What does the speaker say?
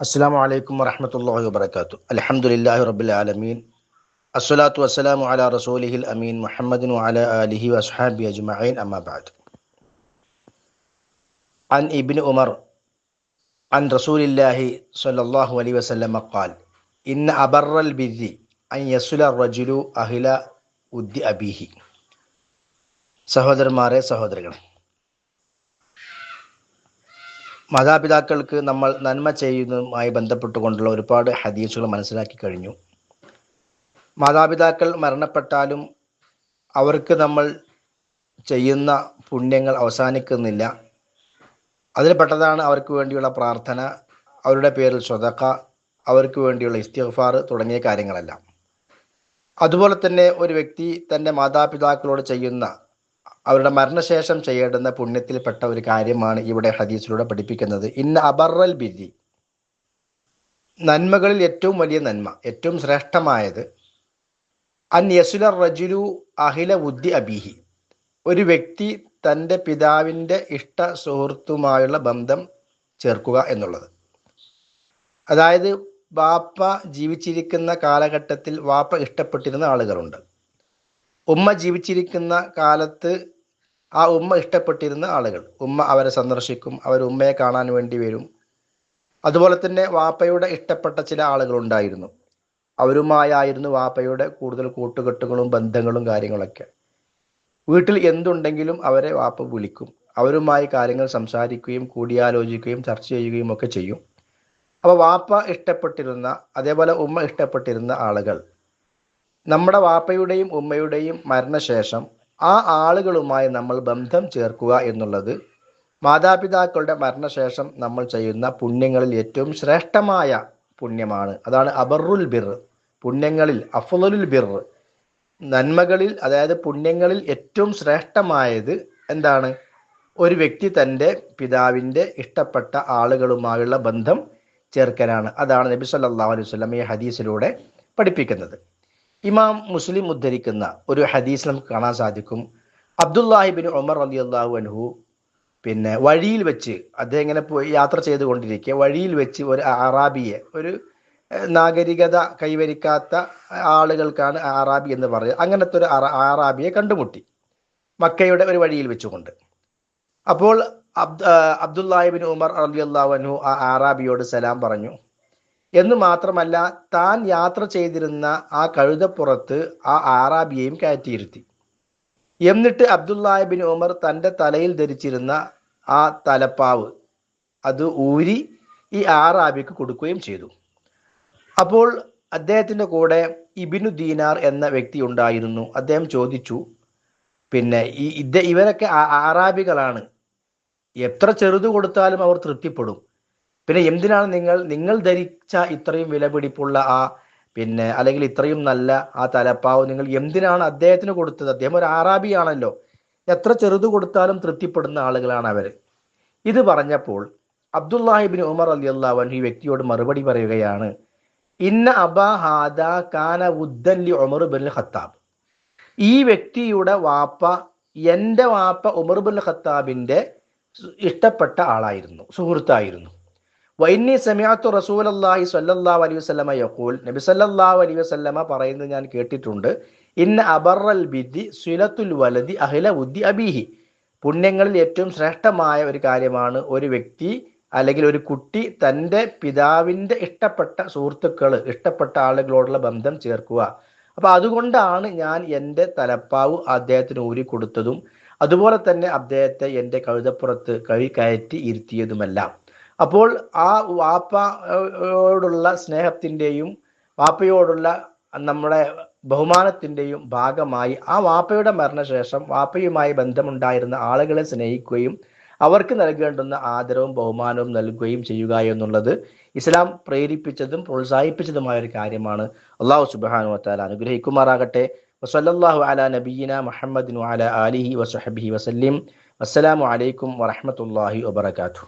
അസ്സലാമു അലൈക്കും വറഹ്മത്തുള്ളാഹി വബറകാതുഹു. അൽഹംദുലില്ലാഹി റബ്ബിൽ ആലമീൻ. അസ്സലാത്തു വസ്സലാമു അലാ റസൂലിഹിൽ അമീൻ മുഹമ്മദിൻ വഅലാ ആലിഹി വസ്ഹാബിഹി അജ്മഈൻ അമ്മാ ബഅദ്. അൻ ഇബ്നു ഉമർ അൻ റസൂലില്ലാഹി സ്വല്ലല്ലാഹു അലൈഹി വസല്ലം ഖാൽ ഇന്ന അബറൽ ബിർരി അൻ യസ്ല റജുലു അഹ്ല ഉദ്ദി അബീഹി. സഹോദരന്മാരെ, സഹോദരികളെ, മാതാപിതാക്കൾക്ക് നമ്മൾ നന്മ ചെയ്യുന്നതുമായി ബന്ധപ്പെട്ടുകൊണ്ടുള്ള ഒരുപാട് ഹദീസുകൾ മനസ്സിലാക്കി കഴിഞ്ഞു. മാതാപിതാക്കൾ മരണപ്പെട്ടാലും അവർക്ക് നമ്മൾ ചെയ്യുന്ന പുണ്യങ്ങൾ അവസാനിക്കുന്നില്ല. അതിൽപ്പെട്ടതാണ് അവർക്ക് വേണ്ടിയുള്ള പ്രാർത്ഥന, അവരുടെ പേരിൽ സ്വതക്ക, അവർക്ക് വേണ്ടിയുള്ള ഇസ്തിഗ്ഫാർ തുടങ്ങിയ കാര്യങ്ങളെല്ലാം. അതുപോലെ തന്നെ ഒരു വ്യക്തി തൻ്റെ മാതാപിതാക്കളോട് ചെയ്യുന്ന, അവരുടെ മരണശേഷം ചെയ്യേണ്ടുന്ന പുണ്യത്തിൽപ്പെട്ട ഒരു കാര്യമാണ് ഇവിടെ ഹദീസിലൂടെ പഠിപ്പിക്കുന്നത്. ഇന്ന അബറൽ ബിരി, നന്മകളിൽ ഏറ്റവും വലിയ നന്മ, ഏറ്റവും ശ്രേഷ്ഠമായത്, അൻ യസുല റജുലു അഹില ഉദ്ദി അബീഹി, ഒരു വ്യക്തി തൻ്റെ പിതാവിൻ്റെ ഇഷ്ട സുഹൃത്തുമായുള്ള ബന്ധം ചേർക്കുക എന്നുള്ളത്. അതായത് വാപ്പ ജീവിച്ചിരിക്കുന്ന കാലഘട്ടത്തിൽ വാപ്പ ഇഷ്ടപ്പെട്ടിരുന്ന ആളുകളുണ്ട്, ഉമ്മ ജീവിച്ചിരിക്കുന്ന കാലത്ത് ആ ഉമ്മ ഇഷ്ടപ്പെട്ടിരുന്ന ആളുകൾ, ഉമ്മ അവരെ സന്ദർശിക്കും, അവർ ഉമ്മയെ കാണാൻ വേണ്ടി വരും. അതുപോലെ തന്നെ വാപ്പയുടെ ഇഷ്ടപ്പെട്ട ചില ആളുകളുണ്ടായിരുന്നു, അവരുമായായിരുന്നു വാപ്പയുടെ കൂടുതൽ കൂട്ടുകെട്ടുകളും ബന്ധങ്ങളും കാര്യങ്ങളൊക്കെ. വീട്ടിൽ എന്തുണ്ടെങ്കിലും അവരെ വാപ്പ വിളിക്കും, അവരുമായി കാര്യങ്ങൾ സംസാരിക്കുകയും കൂടിയാലോചിക്കുകയും ചർച്ച ചെയ്യുകയും ഒക്കെ ചെയ്യും. അപ്പോൾ വാപ്പ ഇഷ്ടപ്പെട്ടിരുന്ന, അതേപോലെ ഉമ്മ ഇഷ്ടപ്പെട്ടിരുന്ന ആളുകൾ, നമ്മുടെ വാപ്പയുടെയും ഉമ്മയുടെയും മരണശേഷം ആ ആളുകളുമായി നമ്മൾ ബന്ധം ചേർക്കുക എന്നുള്ളത് മാതാപിതാക്കളുടെ മരണശേഷം നമ്മൾ ചെയ്യുന്ന പുണ്യങ്ങളിൽ ഏറ്റവും ശ്രേഷ്ഠമായ പുണ്യമാണ്. അതാണ് അബറുൽ ബിർ, പുണ്യങ്ങളിൽ അഫ്ളലുൽ ബിർ, നന്മകളിൽ, അതായത് പുണ്യങ്ങളിൽ ഏറ്റവും ശ്രേഷ്ഠമായത് എന്താണ്? ഒരു വ്യക്തി തൻ്റെ പിതാവിൻ്റെ ഇഷ്ടപ്പെട്ട ആളുകളുമായുള്ള ബന്ധം ചേർക്കലാണ്. അതാണ് നബി സല്ലല്ലാഹു അലൈഹി വസല്ലം ഈ ഹദീസിലൂടെ പഠിപ്പിക്കുന്നത്. ഇമാം മുസ്ലിം ഉദ്ധരിക്കുന്ന ഒരു ഹദീസ് നമുക്ക് കാണാൻ സാധിക്കും. അബ്ദുല്ലാഹി ഇബ്നു ഉമർ റളിയല്ലാഹു അൻഹു വഴിയിൽ വെച്ച്, അദ്ദേഹം ഇങ്ങനെ പോയി യാത്ര ചെയ്തുകൊണ്ടിരിക്കെ വഴിയിൽ വെച്ച് ഒരു അറാബിയെ, ഒരു നാഗരികത കൈവരിക്കാത്ത ആളുകൾക്കാണ് അറാബി എന്ന് പറയുന്നത്, അങ്ങനത്തെ ഒരു അറാബിയെ കണ്ടുമുട്ടി മക്കയുടെ ഒരു വഴിയിൽ വെച്ചുകൊണ്ട്. അപ്പോൾ അബ്ദുല്ലാഹി ഇബ്നു ഉമർ റളിയല്ലാഹു അൻഹു ആ അറാബിയോട് സലാം പറഞ്ഞു. എന്ന് മാത്രമല്ല, താൻ യാത്ര ചെയ്തിരുന്ന ആ കഴുതപ്പുറത്ത് ആ ആറാബിയെയും കയറ്റിയിരുത്തി. എന്നിട്ട് അബ്ദുല്ലാഹി ഇബ്നു ഉമർ തൻ്റെ തലയിൽ ധരിച്ചിരുന്ന ആ തലപ്പാവ് അത് ഊരി ഈ ആറാബിക്ക് കൊടുക്കുകയും ചെയ്തു. അപ്പോൾ അദ്ദേഹത്തിൻ്റെ കൂടെ ഇബ്നു ദീനാർ എന്ന വ്യക്തി ഉണ്ടായിരുന്നു. അദ്ദേഹം ചോദിച്ചു, ഇവരൊക്കെ ആറാബികളാണ്, എത്ര ചെറുത് കൊടുത്താലും അവർ തൃപ്തിപ്പെടും, പിന്നെ എന്തിനാണ് നിങ്ങൾ ധരിച്ച ഇത്രയും വിലപിടിപ്പുള്ള അല്ലെങ്കിൽ ഇത്രയും നല്ല ആ തലപ്പാവ് നിങ്ങൾ എന്തിനാണ് അദ്ദേഹത്തിന് കൊടുത്തത്? അദ്ദേഹം ഒരു ആറാബിയാണല്ലോ, എത്ര ചെറുത് കൊടുത്താലും തൃപ്തിപ്പെടുന്ന ആളുകളാണ് അവർ. ഇത് പറഞ്ഞപ്പോൾ അബ്ദുല്ലാഹി ഇബ്നു ഉമർ റളിയല്ലാഹു അൻഹു ഈ വ്യക്തിയോട് മറുപടി പറയുകയാണ്, ഇന്ന അബാ ഹാദാ കാന ഉദ്ദൻ ലി ഉമർ ഇബ്നുൽ ഖത്താബ്, ഈ വ്യക്തിയുടെ വാപ്പ എൻ്റെ വാപ്പ ഉമർ ഇബ്നുൽ ഖത്താബിൻ്റെ ഇഷ്ടപ്പെട്ട ആളായിരുന്നു, സുഹൃത്തായിരുന്നു. വഇന്നി സമിഅതു റസൂലല്ലാഹി സ്വല്ലല്ലാഹു അലൈഹി വസല്ലമ യഖൂൽ, നബി സല്ലല്ലാഹു അലൈഹി വസല്ലമ പറയുന്നത് ഞാൻ കേട്ടിട്ടുണ്ട്, ഇന്ന അബറൽ ബിദി സിലത്തുൽ വലദി അഹ്ല ഉദ്ദി അബീഹി, പുണ്യങ്ങളിൽ ഏറ്റവും ശ്രേഷ്ഠമായ ഒരു കാര്യമാണ് ഒരു വ്യക്തി അല്ലെങ്കിൽ ഒരു കുട്ടി തൻ്റെ പിതാവിൻ്റെ ഇഷ്ടപ്പെട്ട സുഹൃത്തുക്കൾ, ഇഷ്ടപ്പെട്ട ആളുകളോടുള്ള ബന്ധം ചേർക്കുക. അപ്പോൾ അതുകൊണ്ടാണ് ഞാൻ എൻ്റെ തലപ്പാവ് അദ്ദേഹത്തിന് ഊരി കൊടുത്തതും അതുപോലെ തന്നെ അദ്ദേഹത്തെ എൻ്റെ കഴുതപ്പുറത്ത് കയറ്റി ഇരുത്തിയതുമെല്ലാം. അപ്പോൾ ആ വാപ്പയോടുള്ള സ്നേഹത്തിൻ്റെയും വാപ്പയോടുള്ള നമ്മുടെ ബഹുമാനത്തിൻ്റെയും ഭാഗമായി ആ വാപ്പയുടെ മരണശേഷം വാപ്പയുമായി ബന്ധമുണ്ടായിരുന്ന ആളുകളെ സ്നേഹിക്കുകയും അവർക്ക് നൽകേണ്ടുന്ന ആദരവും ബഹുമാനവും നൽകുകയും ചെയ്യുക എന്നുള്ളത് ഇസ്ലാം പ്രേരിപ്പിച്ചതും പ്രോത്സാഹിപ്പിച്ചതുമായ ഒരു കാര്യമാണ്. അല്ലാഹു സുബ്ഹാനഹു വ തആല അനുഗ്രഹിക്കുമാറാകട്ടെ. വസല്ലല്ലാഹു അലാ നബിയിന മുഹമ്മദിൻ വഅലാ ആലിഹി വസഹ്ബിഹി വസല്ലിം. അസ്സലാമു അലൈക്കും വറഹ്മത്തുള്ളാഹി വബറകാതുഹു.